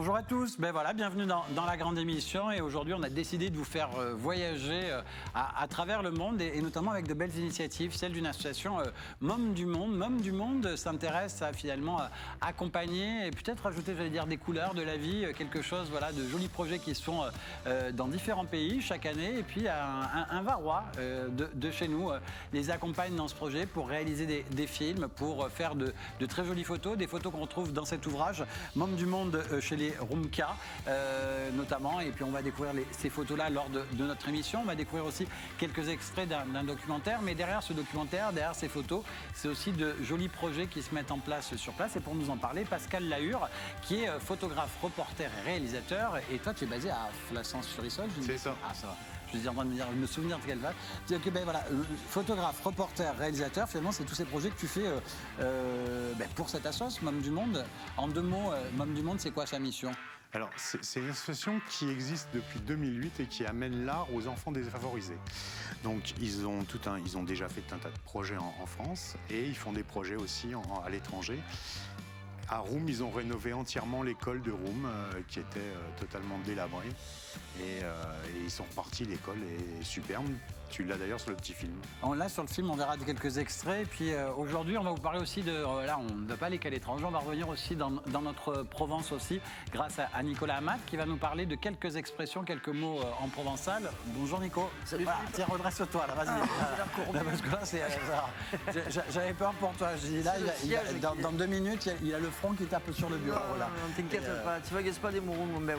Bonjour à tous, bienvenue dans la grande émission et aujourd'hui on a décidé de vous faire voyager à travers le monde et notamment avec de belles initiatives, celle d'une association Mômes du Monde. Mômes du Monde s'intéresse à finalement accompagner et peut-être ajouter, des couleurs de la vie, quelque chose, de jolis projets qui sont dans différents pays chaque année et puis un Varois de chez nous les accompagne dans ce projet pour réaliser des films, pour faire de très jolies photos, des photos qu'on retrouve dans cet ouvrage Mômes du Monde chez les Rumka notamment, et puis on va découvrir ces photos-là lors de notre émission. On va découvrir aussi quelques extraits d'un documentaire, mais derrière ce documentaire, derrière ces photos, c'est aussi de jolis projets qui se mettent en place sur place. Et pour nous en parler, Pascal Lahure, qui est photographe, reporter et réalisateur. Et toi, tu es basé à Flaçon-sur-Issol. C'est ça. Ah, ça va. Je suis en train de me souvenir de quelle va. Photographe, reporter, réalisateur, finalement, c'est tous ces projets que tu fais pour cette association, Mômes du Monde. En 2 mots, Mômes du Monde, c'est quoi sa mission ? Alors, c'est une association qui existe depuis 2008 et qui amène l'art aux enfants défavorisés. Donc, ils ont déjà fait un tas de projets en France et ils font des projets aussi à l'étranger. À Roum, ils ont rénové entièrement l'école de Roum, qui était totalement délabrée. Et ils sont repartis, l'école est superbe. Tu l'as d'ailleurs sur le petit film. On l'a sur le film, on verra quelques extraits. Et puis aujourd'hui, on va vous parler aussi de... là, on ne va pas aller qu'à l'étranger, on va revenir aussi dans notre Provence aussi, grâce à Nicolas Amat, qui va nous parler de quelques expressions, quelques mots en provençal. Bonjour Nico. Salut. Tiens, redresse-toi, là, vas-y. Parce que là, j'avais peur pour toi. Je dis, là, dans 2 minutes, il a le front qui tape sur le bureau. Non, t'inquiète pas, tu vas pas des mourons, mon bel.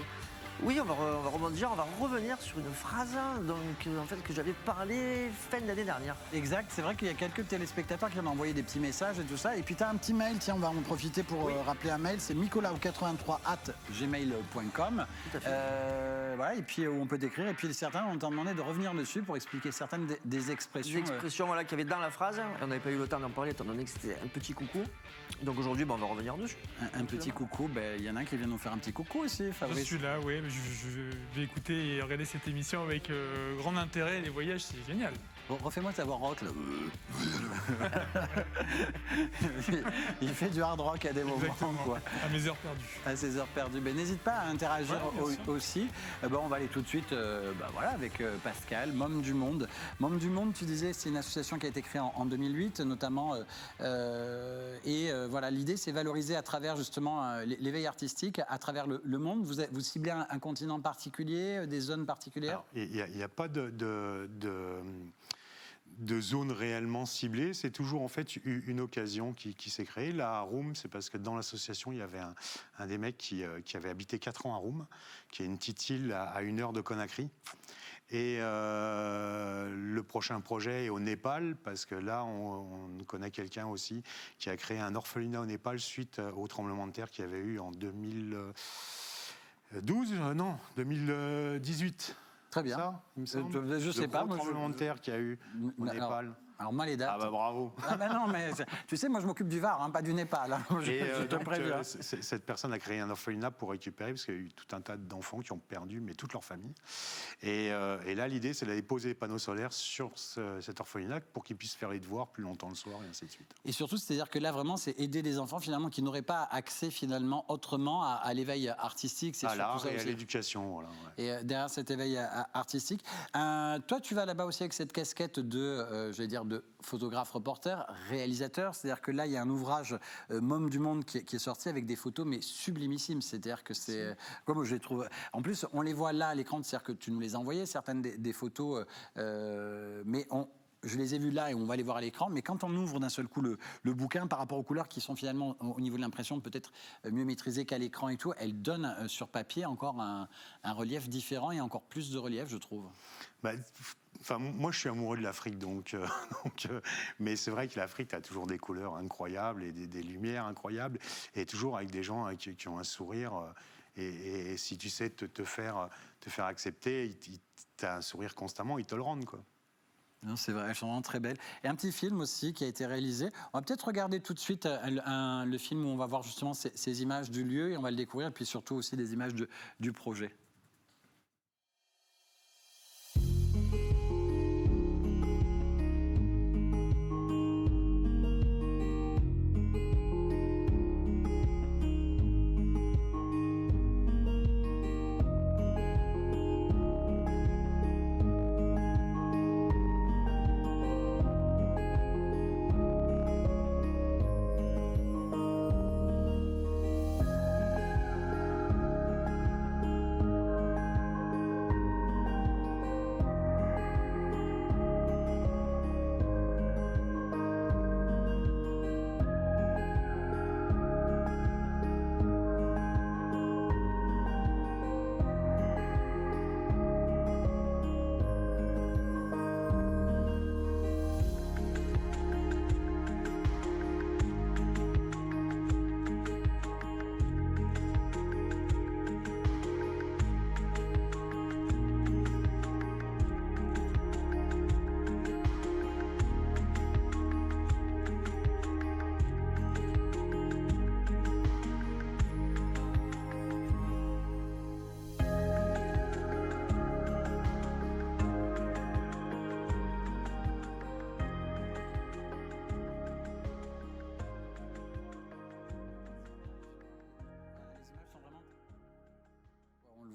Oui, on va rebondir, on va revenir sur une phrase que j'avais parlé fin de l'année dernière. Exact, c'est vrai qu'il y a quelques téléspectateurs qui m'ont envoyé des petits messages et tout ça. Et puis tu as un petit mail, tiens, on va en profiter pour rappeler un mail, c'est micolao83@gmail.com. Et puis où on peut t'écrire. Et puis certains ont demandé de revenir dessus pour expliquer certaines des expressions. Des expressions qu'il y avait dans la phrase, on n'avait pas eu le temps d'en parler étant donné que c'était un petit coucou. Donc aujourd'hui, on va revenir dessus. Un petit coucou, il y en a un qui vient nous faire un petit coucou aussi, Fabrice. Je suis là, oui. Je vais écouter et regarder cette émission avec grand intérêt. Les voyages, c'est génial. Bon, refais-moi ta voix rock, là. Il fait du hard rock à des moments. Quoi. À mes heures perdues. À ses heures perdues. N'hésite pas à interagir aussi. On va aller tout de suite avec Pascal, Mômes du Monde. Mômes du Monde, tu disais, c'est une association qui a été créée en 2008, notamment. L'idée, c'est valoriser à travers, justement, l'éveil artistique, à travers le monde. Vous ciblez un continent particulier, des zones particulières ? Il n'y a pas de zone réellement ciblée, c'est toujours en fait une occasion qui s'est créée. Là, à Roum, c'est parce que dans l'association, il y avait un des mecs qui avait habité 4 ans à Roum, qui est une petite île à 1 heure de Conakry. Et le prochain projet est au Népal, parce que là, on connaît quelqu'un aussi qui a créé un orphelinat au Népal suite au tremblement de terre qu'il y avait eu en 2018. Très bien. Ça, il me semble. Je sais pas. Le tremblement de terre qu'il y a eu au Népal. Alors moi les dates. Ah bravo. Non mais tu sais moi je m'occupе du Var, pas du Népal. Je te préviens. Cette personne a créé un orphelinat pour récupérer parce qu'il y a eu tout un tas d'enfants qui ont perdu toute leur famille. Et là l'idée c'est d'aller poser des panneaux solaires sur cet orphelinat pour qu'ils puissent faire les devoirs plus longtemps le soir et ainsi de suite. Et surtout c'est-à-dire que là vraiment c'est aider des enfants finalement qui n'auraient pas accès finalement autrement à l'éveil artistique. C'est à l'art ça et aussi. à l'éducation. Voilà, ouais. Et derrière cet éveil artistique, toi tu vas là-bas aussi avec cette casquette de de photographe, reporter, réalisateur. C'est-à-dire que là, il y a un ouvrage Mômes du Monde qui est sorti avec des photos, mais sublimissimes. C'est-à-dire que c'est... Comme je les trouve... En plus, on les voit là à l'écran, c'est-à-dire que tu nous les as envoyées, certaines des photos, mais je les ai vues là et on va les voir à l'écran, mais quand on ouvre d'un seul coup le bouquin par rapport aux couleurs qui sont finalement, au niveau de l'impression, peut-être mieux maîtrisées qu'à l'écran et tout, elles donnent sur papier encore un relief différent et encore plus de relief, je trouve. Moi, je suis amoureux de l'Afrique, mais c'est vrai que l'Afrique a toujours des couleurs incroyables et des lumières incroyables, et toujours avec des gens qui ont un sourire. Et si tu sais te faire accepter, tu as un sourire constamment, ils te le rendent, quoi. Non, c'est vrai, elles sont vraiment très belles. Et un petit film aussi qui a été réalisé. On va peut-être regarder tout de suite le film où on va voir justement ces images du lieu et on va le découvrir, et puis surtout aussi des images du projet.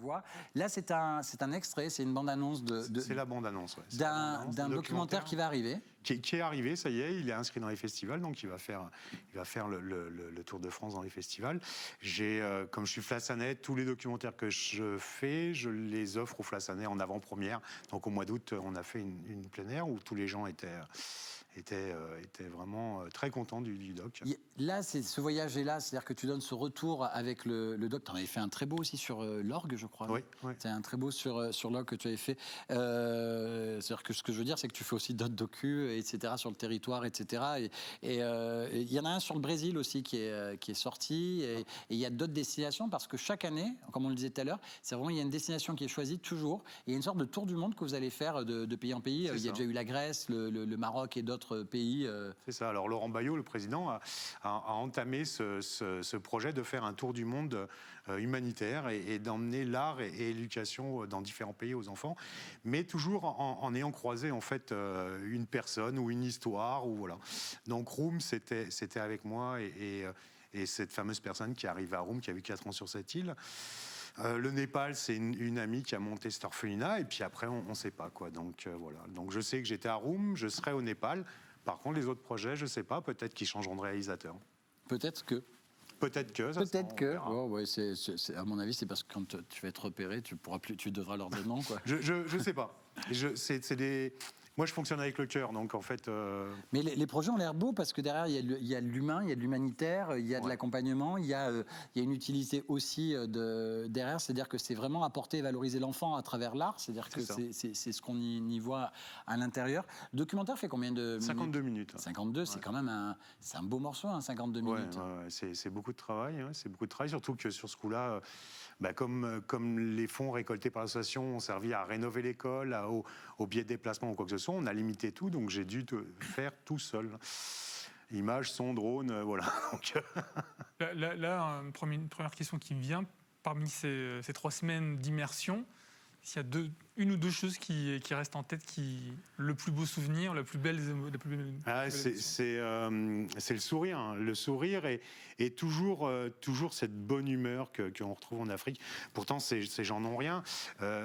voix. Là, c'est un extrait, c'est une bande-annonce C'est la bande-annonce, ouais. C'est d'un documentaire qui va arriver. Qui est arrivé, ça y est, il est inscrit dans les festivals, donc il va faire le Tour de France dans les festivals. Comme je suis Flassanet, tous les documentaires que je fais, je les offre aux Flassanais en avant-première. Donc au mois d'août, on a fait une plein air où tous les gens étaient vraiment très contents du doc. Là, c'est ce voyage-là, c'est-à-dire que tu donnes ce retour avec le doc. Tu en avais fait un très beau aussi sur l'orgue, je crois. Oui. C'est un très beau sur l'orgue que tu avais fait. C'est-à-dire que ce que je veux dire, c'est que tu fais aussi d'autres docus, etc., sur le territoire, etc. Et il y en a un sur le Brésil aussi qui est sorti. Et il y a d'autres destinations parce que chaque année, comme on le disait tout à l'heure, c'est vraiment, il y a une destination qui est choisie toujours. Et il y a une sorte de tour du monde que vous allez faire de pays en pays. Il y a déjà eu la Grèce, le Maroc et d'autres pays. C'est ça. Alors Laurent Baillot, le président, a entamé ce projet de faire un tour du monde humanitaire et d'emmener l'art et l'éducation dans différents pays aux enfants, mais toujours en ayant croisé en fait une personne ou une histoire ou voilà. Donc Roum, c'était avec moi et cette fameuse personne qui arrive à Roum, qui a eu 4 ans sur cette île. Le Népal, c'est une amie qui a monté cet orphelinat, et puis après, on ne sait pas quoi. Donc voilà. Donc je sais que j'étais à Roum, je serai au Népal. Par contre, les autres projets, je ne sais pas. Peut-être qu'ils changeront de réalisateur. Peut-être que. Oh, ouais, à mon avis, c'est parce que quand tu vas être repéré, tu devras leur dire non, quoi. Je sais pas. Moi, je fonctionne avec le cœur, donc en fait. Mais les projets ont l'air beaux parce que derrière, il y a de l'humain, il y a de l'humanitaire, il y a de l'accompagnement, il y a une utilité aussi derrière. C'est-à-dire que c'est vraiment apporter et valoriser l'enfant à travers l'art. C'est-à-dire que c'est ce qu'on y voit à l'intérieur. Le documentaire fait combien de minutes ? 52 minutes. 52, c'est quand même un beau morceau, 52 minutes. Ouais, c'est beaucoup de travail. Hein, c'est beaucoup de travail, surtout que sur ce coup-là. Comme les fonds récoltés par l'association ont servi à rénover l'école, au billets de déplacement ou quoi que ce soit, on a limité tout, donc j'ai dû faire tout seul. Images, son, drone, voilà. Là, une première question qui me vient, parmi ces 3 semaines d'immersion, s'il y a une ou deux choses qui restent en tête, le plus beau souvenir, la plus belle. C'est le sourire. Hein. Le sourire et toujours cette bonne humeur qu'on retrouve en Afrique. Pourtant, ces gens n'ont rien.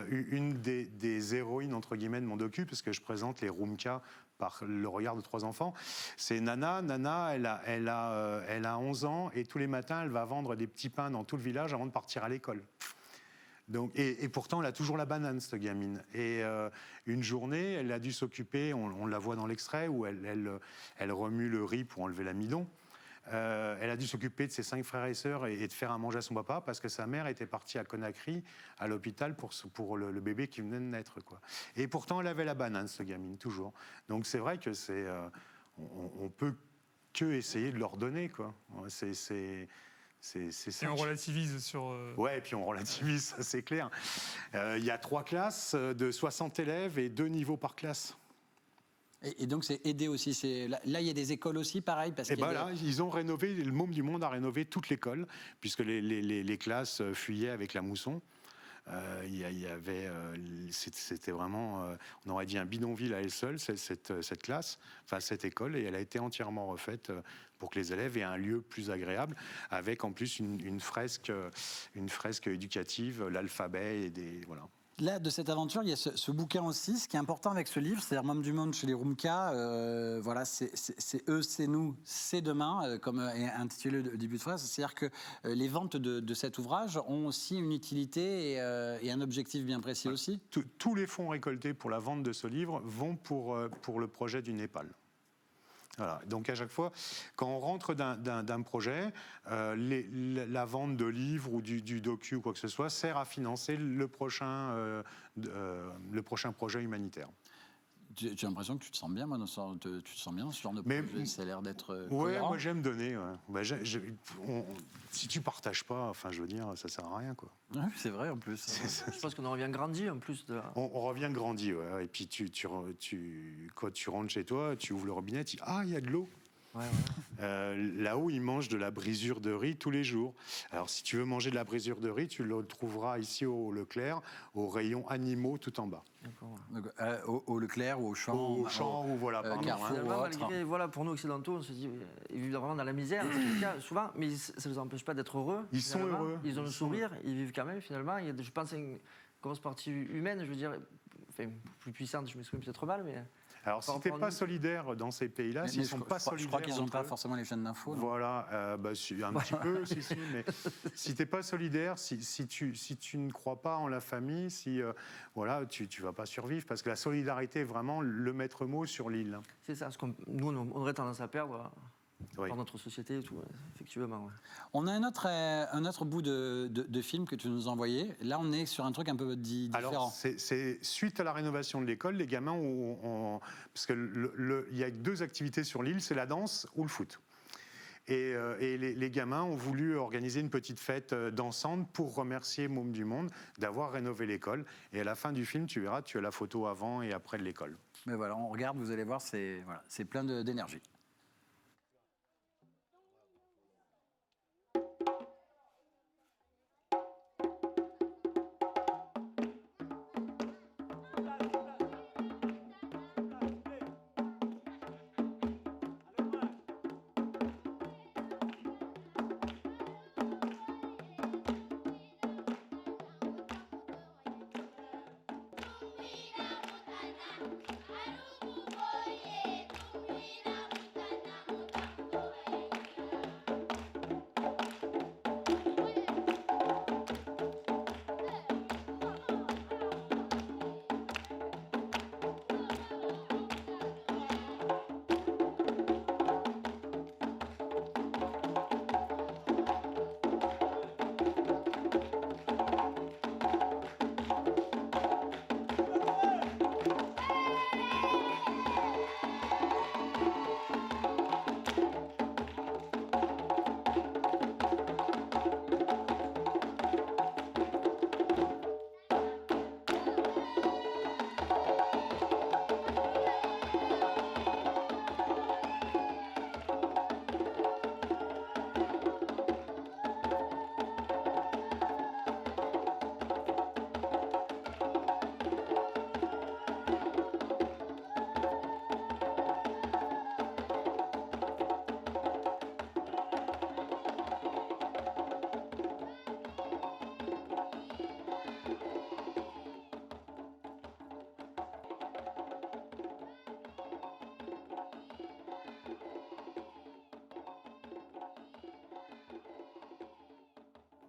Une des héroïnes, entre guillemets, de mon docu, parce que je présente les Rumka par le regard de 3 enfants, c'est Nana. Nana, elle a 11 ans et tous les matins, elle va vendre des petits pains dans tout le village avant de partir à l'école. Donc, et pourtant, elle a toujours la banane, cette gamine. Et une journée, elle a dû s'occuper, on la voit dans l'extrait, où elle remue le riz pour enlever l'amidon. Elle a dû s'occuper de ses 5 frères et sœurs et de faire à manger à son papa parce que sa mère était partie à Conakry, à l'hôpital, pour le bébé qui venait de naître, quoi. Et pourtant, elle avait la banane, cette gamine, toujours. Donc c'est vrai que on peut que essayer de leur donner, quoi. C'est ça. Et on relativise sur... Ouais, et puis on relativise, ça c'est clair. Il y a 3 classes de 60 élèves et 2 niveaux par classe. Et donc c'est aidé aussi. Là, il y a des écoles aussi, pareil. Là, ils ont rénové, le Môme du Monde a rénové toute l'école, puisque les classes fuyaient avec la mousson. C'était vraiment, on aurait dit un bidonville à elle seule, cette classe, enfin cette école, et elle a été entièrement refaite pour que les élèves aient un lieu plus agréable, avec en plus une fresque éducative, l'alphabet et voilà. Là, de cette aventure, il y a ce bouquin aussi. Ce qui est important avec ce livre, c'est-à-dire Môme du Monde chez les Rumka, voilà, c'est eux, c'est nous, c'est demain, comme est intitulé le début de phrase. C'est-à-dire que les ventes de cet ouvrage ont aussi une utilité et un objectif bien précis aussi. Tous les fonds récoltés pour la vente de ce livre vont pour le projet du Népal. Voilà. Donc à chaque fois, quand on rentre d'un projet, la vente de livres ou du docu ou quoi que ce soit sert à financer le prochain projet humanitaire. Tu as l'impression que tu te sens bien, moi, tu te sens bien dans ce genre de projet. Ça a l'air d'être cohérent. Moi j'aime donner. Ouais. Si tu partages pas, enfin je veux dire, ça sert à rien, quoi. Ouais, c'est vrai en plus. Je pense qu'on en revient grandi en plus. On revient grandi, ouais. Et puis quand tu rentres chez toi, tu ouvres le robinet, tu dis il y a de l'eau. Là-haut, ils mangent de la brisure de riz tous les jours. Alors, si tu veux manger de la brisure de riz, tu le trouveras ici au Leclerc, au rayon animaux tout en bas. Donc, au Leclerc ou au Champ. Au Champ ou voilà, pardon. Carrefour ou Finalement, autre. malgré, voilà, pour nous occidentaux, on se dit, ils vivent vraiment dans la misère, c'est le cas, souvent, mais ça ne les empêche pas d'être heureux. Ils sont finalement. heureux. Ils ont le sourire, ils vivent quand même, finalement. Il y a, je pense, une grosse partie humaine, je veux dire, enfin, plus puissante, je m'exprime peut-être mal, mais... Alors, si tu n'es pas solidaire dans ces pays-là, s'ils ne sont pas solidaires. Je crois qu'ils n'ont pas entre eux, forcément les chaînes d'infos. Voilà, un petit peu, si, mais si tu n'es pas solidaire, si tu ne crois pas en la famille, voilà, tu ne vas pas survivre, parce que la solidarité est vraiment le maître mot sur l'île. C'est ça, ce qu'on nous, on aurait tendance à perdre Oui. dans notre société et tout, effectivement. Ouais. On a un autre bout de film que tu nous as envoyé. Là, on est sur un truc un peu différent. Alors, c'est suite à la rénovation de l'école, les gamins parce qu'il y a 2 activités sur l'île, c'est la danse ou le foot. Et les gamins ont voulu organiser une petite fête dansante pour remercier Mômes du Monde d'avoir rénové l'école. Et à la fin du film, tu verras, tu as la photo avant et après de l'école. Mais voilà, on regarde, vous allez voir, c'est plein d'énergie.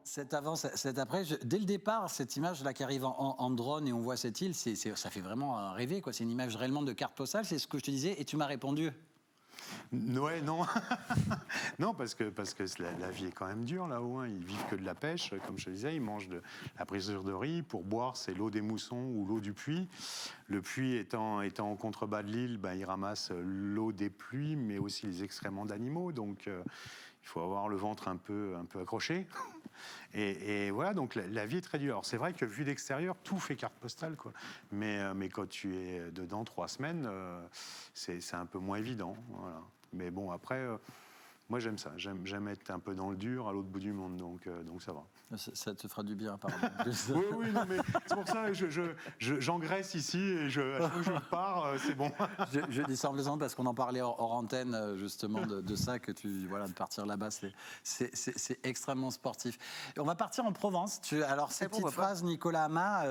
Cet avant, cet après, dès le départ, cette image-là qui arrive en drone et on voit cette île, ça fait vraiment rêver, quoi. C'est une image réellement de carte postale, c'est ce que je te disais, et tu m'as répondu. Ouais, non. Non, parce que la vie est quand même dure là-haut. Hein. Ils vivent que de la pêche, comme je te disais. Ils mangent de la brisure de riz. Pour boire, c'est l'eau des moussons ou l'eau du puits. Le puits étant en contrebas de l'île, ils ramassent l'eau des pluies, mais aussi les excréments d'animaux. Donc, il faut avoir le ventre un peu accroché. Et voilà, donc la vie est très dure. Alors, c'est vrai que vu d'extérieur, tout fait carte postale, quoi. Mais quand tu es dedans 3 semaines, c'est un peu moins évident. Voilà. Mais bon, après, moi j'aime ça. J'aime être un peu dans le dur, à l'autre bout du monde, donc ça va. Ça te fera du bien, pardon. Oui, non, mais c'est pour ça que j'engraisse ici et je pars, c'est bon. Je dis ça en plaisant parce qu'on en parlait hors antenne, justement, de ça, de partir là-bas, c'est extrêmement sportif. Et on va partir en Provence. Alors, cette petite phrase, Nicolas Ama,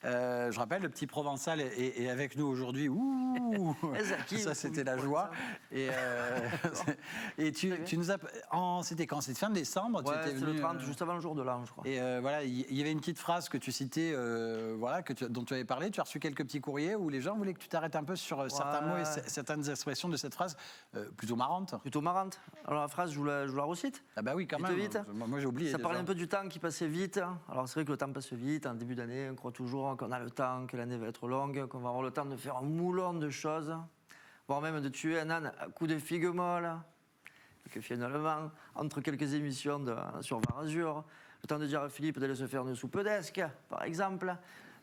je rappelle, le petit Provençal est avec nous aujourd'hui. Ouh, ça, c'était la joie. Et tu nous as... C'était quand? C'était fin décembre. Ouais, c'était le 30, juste avant le jour de l'an, je crois. Et voilà, il y avait une petite phrase que tu citais, dont tu avais parlé. Tu as reçu quelques petits courriers où les gens voulaient que tu t'arrêtes un peu sur certains mots et certaines expressions de cette phrase plutôt marrante. Plutôt marrante. Alors la phrase, je vous la recite. Ah bah oui, quand même. Vite. Moi, j'ai oublié. Ça parlait un peu du temps qui passait vite. Alors c'est vrai que le temps passe vite. En début d'année, on croit toujours qu'on a le temps, que l'année va être longue, qu'on va avoir le temps de faire un moulon de choses, voire même de tuer un âne à coups de figue molle. Et que finalement, entre quelques émissions sur Varazur, le temps de dire à Philippe d'aller se faire une soupe d'esque, par exemple,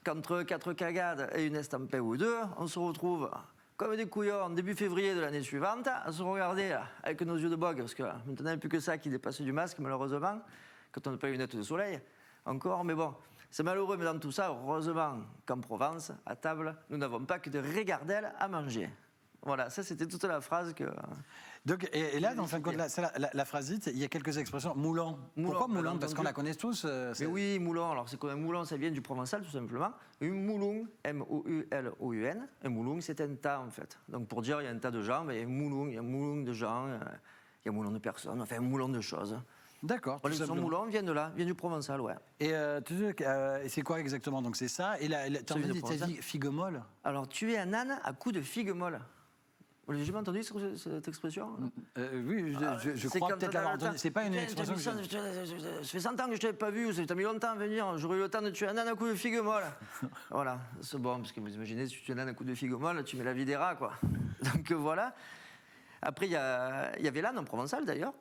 qu'entre 4 cagades et une estampée ou 2, on se retrouve comme des couillons, début février de l'année suivante, à se regarder avec nos yeux de bog, parce que maintenant, il n'y a plus que ça qui dépasse du masque, malheureusement, quand on n'a pas les lunettes de soleil, encore, mais bon, c'est malheureux, mais dans tout ça, heureusement qu'en Provence, à table, nous n'avons pas que de régardelles à manger. Voilà, ça c'était toute la phrase que... Donc, et là, dans fin de compte, la phrase dite, il y a quelques expressions. Moulant. Pourquoi moulant? Parce qu'on la connaît tous. Mais oui, moulant. Alors, c'est quoi un moulant? Ça vient du provençal, tout simplement. Un moulon, M-O-U-L-O-U-N. Un moulon, c'est un tas, en fait. Donc, pour dire, il y a un tas de gens, mais il y a un moulon de gens, il y a un moulon de personnes, enfin, un moulon de choses. D'accord. Le son moulon vient de là, vient du provençal, ouais. Et c'est quoi exactement? Donc, c'est ça. Et tu as dit figue molle? Alors, tuer un âne à coups de figue molle. Vous l'avez jamais entendu cette expression? Oui, je crois peut-être l'avoir entendu. C'est pas une expression que ça fait 100 ans que je ne t'avais pas vu, ça t'a mis longtemps à venir, j'aurais eu le temps de tuer un âne à coup de figue molle. Voilà, c'est bon, parce que vous imaginez, si tu tues un âne à coup de figue molle, tu mets la vie des rats, quoi. Donc voilà. Après, il y avait l'âne en provençal, d'ailleurs,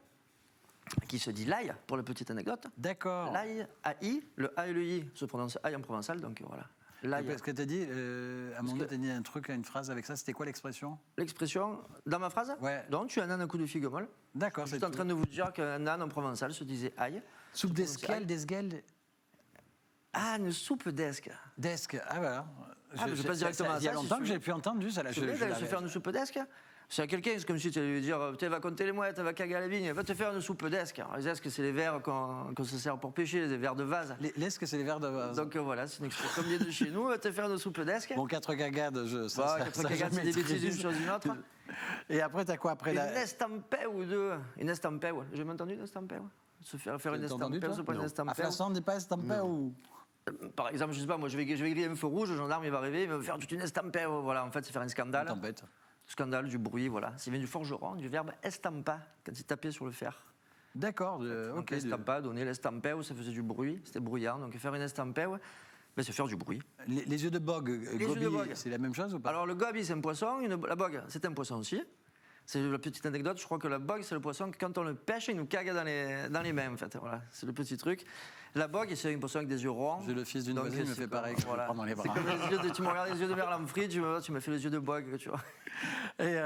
qui se dit l'ail, pour la petite anecdote. D'accord. L'ail, A-I, le A et le I se prononcent ail en provençal, donc voilà. Parce que tu as dit, à un moment donné, tu as dit un truc, une phrase avec ça, c'était quoi l'expression? L'expression, dans ma phrase? Ouais. Donc, tu as un âne à coup de figue molle. D'accord. Je suis en train de vous dire qu'un âne en provençal se disait ail. Soupe d'esquel. Ah, une soupe d'esque. D'esque, ah voilà. Je passe directement à ça. Il y a longtemps que j'ai pu entendre ça. Tu veux se faire une soupe d'esque? C'est à quelqu'un, c'est comme si tu allais lui dire, tu va compter les mouettes, va caguer à la vigne, va te faire une soupe d'esque. Les esques, c'est les verres qu'on se sert pour pêcher, les verres de vase. L'esque, c'est les verres de vase. Donc voilà, c'est une expression comme de chez nous, va te faire une soupe d'esque. Bon, 4 gagades, quatre cagades, c'est des bêtises d'une chose d'une autre. Et après, t'as quoi après Une estampée ou deux. Une estampée, ouais. J'ai jamais entendu une estampée, ouais. Se faire une estampée, c'est pas une estampée. À Flasson, n'est pas estampée ou... Par exemple, je sais pas, moi je vais griller un feu rouge, le gendarme il va arriver, il va me faire toute une estampée. Voilà, en fait, c'est faire un scandale. Une tempête. Scandale, du bruit, voilà. Ça vient du forgeron, du verbe estampa, quand il tapait sur le fer. D'accord, ok. Estampa, donner l'estampeu, ça faisait du bruit, c'était bruyant. Donc faire une estampeu, ben, c'est faire du bruit. Les yeux de bog, goby, c'est la même chose ou pas? Alors le goby, c'est un poisson, la bogue, c'est un poisson aussi. C'est la petite anecdote, je crois que la bogue, c'est le poisson que quand on le pêche, il nous cague dans les mains, en fait. Voilà, c'est le petit truc. La bogue, c'est un poisson avec des yeux ronds. J'ai le fils d'une voisine, il me fait pareil, voilà. je prends dans les bras. C'est comme tu me regardes les yeux de merlan frit, tu m'as fait les yeux de bogue, tu vois. Et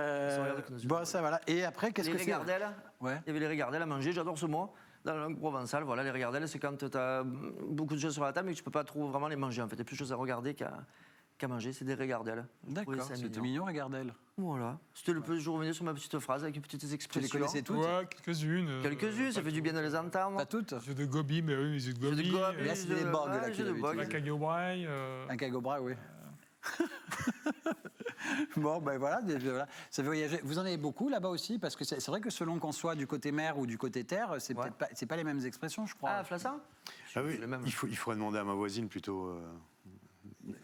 bon, ça, voilà. Et après, qu'est-ce que c'est? Les régardelles. Ouais. Il y avait les régardelles à manger, j'adore ce mot. Dans la langue provençale, voilà, les régardelles, c'est quand tu as beaucoup de choses sur la table mais que tu ne peux pas trop vraiment les manger. En fait, il y a plus de choses à regarder qu'à manger, c'est des régardelles. D'accord, c'était mignon, régardelles. Voilà, c'était je revenais sur ma petite phrase avec une petite expression. Tu les connaissais toutes? Ouais, quelques-unes. Quelques-unes, ça fait du bien de les entendre. Pas toutes? Les yeux de goby, mais oui, les yeux de goby. Là, c'est des bogues. Un cagobraille. Un cagobraille, oui. Bon, ben voilà, ça fait voyager. Vous en avez beaucoup là-bas aussi, parce que c'est vrai que selon qu'on soit du côté mer ou du côté terre, c'est peut-être pas les mêmes expressions, je crois. Ah, Flassin? Ah oui, il faudrait demander à ma voisine plutôt.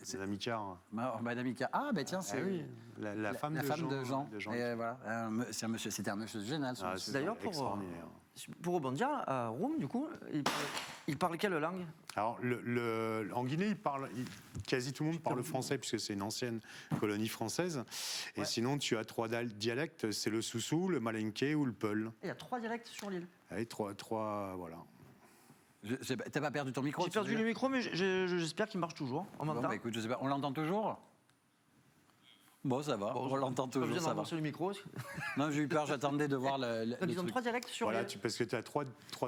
C'est Madame Icard. Madame Icard. Ah, ben tiens, c'est oui, la femme de Jean. Et voilà, c'était un monsieur génial. D'ailleurs, pour rebondir, à Roum, du coup, il parle quelle langue? Alors, en Guinée, quasi tout le monde parle français, puisque c'est une ancienne colonie française. Et sinon, tu as 3 dialectes, c'est le Soussou, le Malinké ou le Peul. Il y a 3 dialectes sur l'île. Allez, 3, voilà. T'as pas perdu ton micro? J'ai perdu le micro, mais j'espère qu'il marche toujours. On m'entend? Bon, bah, écoute, je sais pas. On l'entend toujours? Bon, ça va. On l'entend toujours. Ça va. Le micro. Non, j'ai eu peur. J'attendais de voir le. Donc ils ont 3 dialectes sur l'île. Parce que tu as 3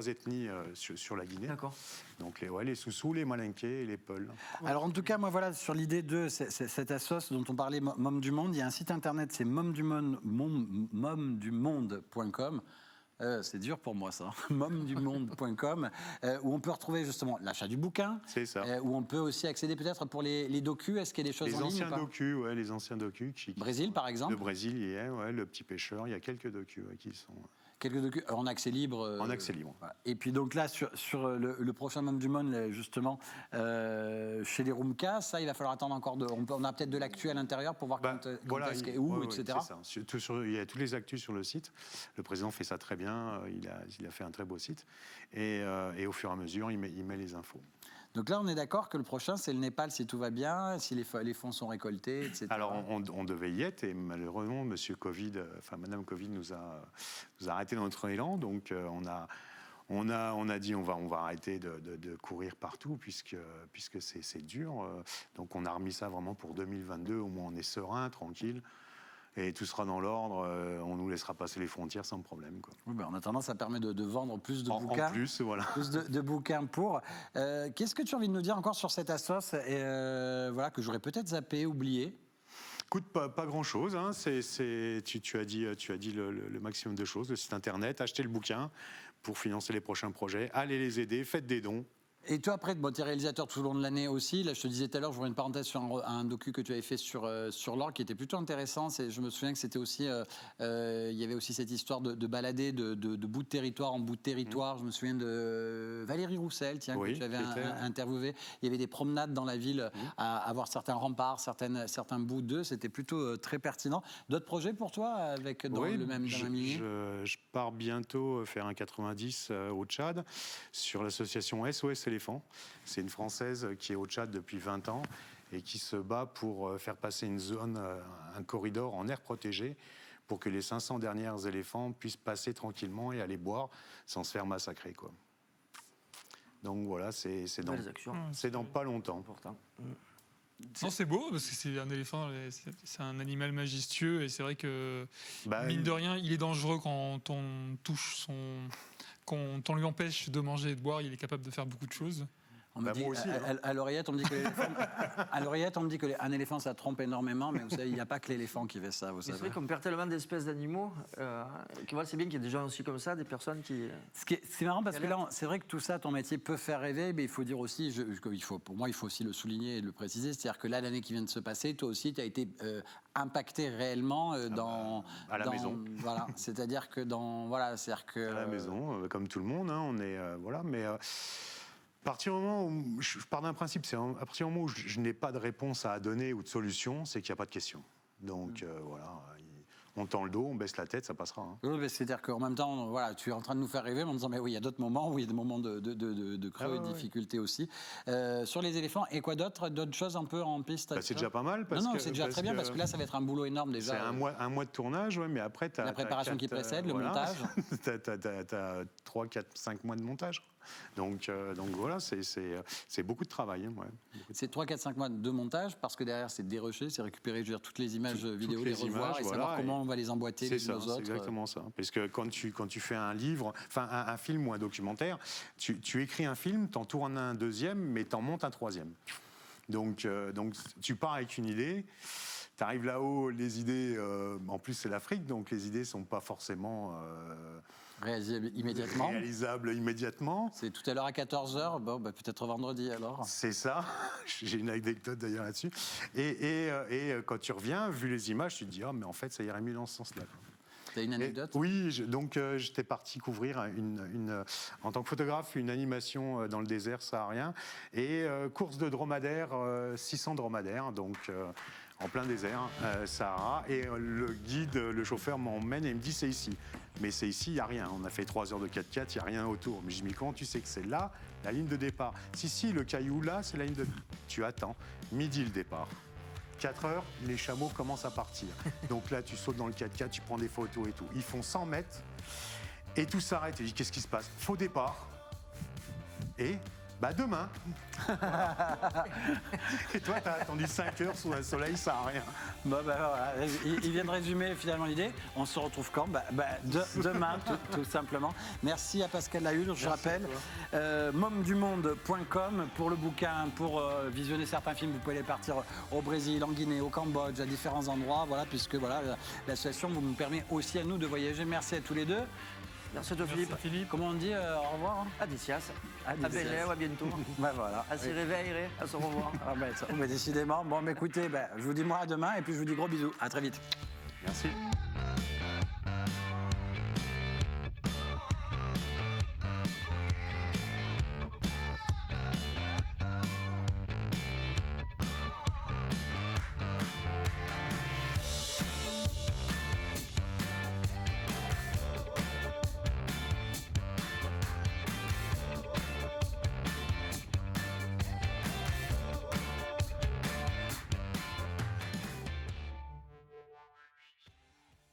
ethnies sur la Guinée. D'accord. Donc les Soussous, les Malinké et les Peuls. Alors en tout cas, moi voilà, sur l'idée de cette assos dont on parlait, Mômes du Monde, il y a un site internet, c'est mômesdumonde.com. C'est dur pour moi ça, mômesdumonde.com, où on peut retrouver justement l'achat du bouquin. C'est ça. Où on peut aussi accéder peut-être pour les docus. Est-ce qu'il y a des choses en ligne ou pas? Les anciens docus. Brésil par exemple. Le Brésil, il y a, le petit pêcheur, il y a quelques docus qui sont... Quelques docus en accès libre. En accès libre. Voilà. Et puis donc là, sur le prochain Mômes du Monde, justement, chez les Rumka, ça, il va falloir attendre encore. On a peut-être de l'actu à l'intérieur pour voir quand est-ce qu'est où, etc. C'est ça. Il y a tous les actus sur le site. Le président fait ça très bien. Il a fait un très beau site. Et au fur et à mesure, il met les infos. Donc là, on est d'accord que le prochain, c'est le Népal, si tout va bien, si les fonds sont récoltés, etc. Alors, on devait y être, et malheureusement, Madame Covid nous a arrêté dans notre élan. Donc, on a dit on va arrêter de courir partout, puisque c'est dur. Donc, on a remis ça vraiment pour 2022. Au moins, on est serein, tranquille. et tout sera dans l'ordre. On nous laissera passer les frontières sans problème, quoi. Oui, en attendant, ça permet de vendre plus de bouquins. En plus, voilà. Plus de bouquins pour. Qu'est-ce que tu as envie de nous dire encore sur cette assos voilà, que j'aurais peut-être zappé, oublié? Écoute, pas grand-chose. Hein. Tu as dit le maximum de choses. Le site internet, achetez le bouquin pour financer les prochains projets. Allez les aider, faites des dons. Et toi, après, bon, tu es réalisateur tout au long de l'année aussi. Là, je te disais tout à l'heure, je vois une parenthèse sur un docu que tu avais fait sur l'orgue qui était plutôt intéressant. Je me souviens que c'était aussi, il y avait aussi cette histoire de balader de bout de territoire en bout de territoire. Je me souviens de Valérie Roussel, tiens, Oui, que tu avais qui était... interviewé. Il y avait des promenades dans la ville à voir certains remparts, certains bouts d'eux. C'était plutôt très pertinent. D'autres projets pour toi avec dans oui, le même ligne? Je pars bientôt faire un 90 au Tchad sur l'association SOS Éléphant. C'est une Française qui est au Tchad depuis 20 ans et qui se bat pour faire passer une zone, un corridor en air protégé pour que les 500 derniers éléphants puissent passer tranquillement et aller boire sans se faire massacrer, quoi. Donc voilà, c'est dans pas longtemps. Important. Non, c'est beau parce que c'est un éléphant, c'est un animal majestueux et c'est vrai que mine de rien, il est dangereux quand on touche quand on lui empêche de manger et de boire, il est capable de faire beaucoup de choses. Moi aussi, à l'oreillette, on me dit que qu'un éléphant, ça trompe énormément, mais vous savez, il n'y a pas que l'éléphant qui fait ça. C'est vrai qu'on perd tellement d'espèces d'animaux. C'est bien qu'il y ait des gens aussi comme ça, des personnes qui... C'est marrant parce que là, c'est vrai que tout ça, ton métier peut faire rêver, mais il faut dire aussi, pour moi, il faut aussi le souligner et le préciser, c'est-à-dire que là, l'année qui vient de se passer, toi aussi, tu as été impacté réellement à la maison. Voilà, c'est-à-dire que c'est-à-dire que à la maison, comme tout le monde, hein, on est mais. À partir du moment où je pars d'un principe, c'est à partir du moment où je n'ai pas de réponse à donner ou de solution, c'est qu'il n'y a pas de question. Donc voilà, on tend le dos, on baisse la tête, ça passera. Hein. Oui, c'est-à-dire qu'en même temps, voilà, tu es en train de nous faire rêver en me disant, mais oui, il y a d'autres moments où il y a des moments de creux et de difficultés aussi. Sur les éléphants, et quoi d'autre choses un peu en piste? C'est déjà pas mal. C'est déjà très bien parce que là, ça va être un boulot énorme déjà. C'est un mois de tournage, ouais, mais après, tu as la préparation qui précède, le montage. Tu as 3, 4, 5 mois de montage. Donc voilà, c'est beaucoup de travail. Hein, ouais. C'est 3, 4, 5 mois de montage parce que derrière, c'est dérocher, c'est récupérer toutes les images vidéo, les revoir et savoir comment on va les emboîter les uns aux autres. C'est exactement ça. Parce que quand tu fais un livre, enfin un film ou un documentaire, tu écris un film, t'en tournes un deuxième, mais t'en montes un troisième. Donc tu pars avec une idée. Tu arrives là-haut, les idées, en plus c'est l'Afrique, donc les idées ne sont pas forcément réalisables immédiatement. C'est tout à l'heure à 14h, peut-être vendredi alors. C'est ça, j'ai une anecdote d'ailleurs là-dessus. Et quand tu reviens, vu les images, tu te dis, mais en fait ça irait mieux dans ce sens-là. T'as une anecdote? Oui, j'étais parti couvrir en tant que photographe une animation dans le désert saharien et course de dromadaires, 600 dromadaires, donc en plein désert, Sahara. Et le guide, le chauffeur m'emmène et me dit c'est ici. Mais c'est ici, il n'y a rien. On a fait 3 heures de 4x4, il n'y a rien autour. Mais je me dis comment tu sais que c'est là la ligne de départ? Si, le caillou là, c'est la ligne de... Tu attends, midi le départ. 4 heures, les chameaux commencent à partir. Donc là, tu sautes dans le 4x4, tu prends des photos et tout. Ils font 100 mètres et tout s'arrête. Et je dis, qu'est-ce qui se passe? Faux départ. Et demain. Et toi, tu as attendu 5 heures sous un soleil, ça n'a rien. Voilà. Il vient de résumer finalement l'idée. On se retrouve quand? Demain, tout simplement. Merci à Pascal Lahulle, je rappelle. momdumonde.com pour le bouquin, pour visionner certains films. Vous pouvez aller partir au Brésil, en Guinée, au Cambodge, à différents endroits. Voilà, puisque l'association nous permet aussi à nous de voyager. Merci à tous les deux. Merci à toi, Philippe. Comment on dit au revoir? Adicias. À Belle-Air, à bientôt. Voilà. À se réveiller, à se revoir. Décidément. Écoutez, je vous dis moi à demain et puis je vous dis gros bisous. À très vite. Merci.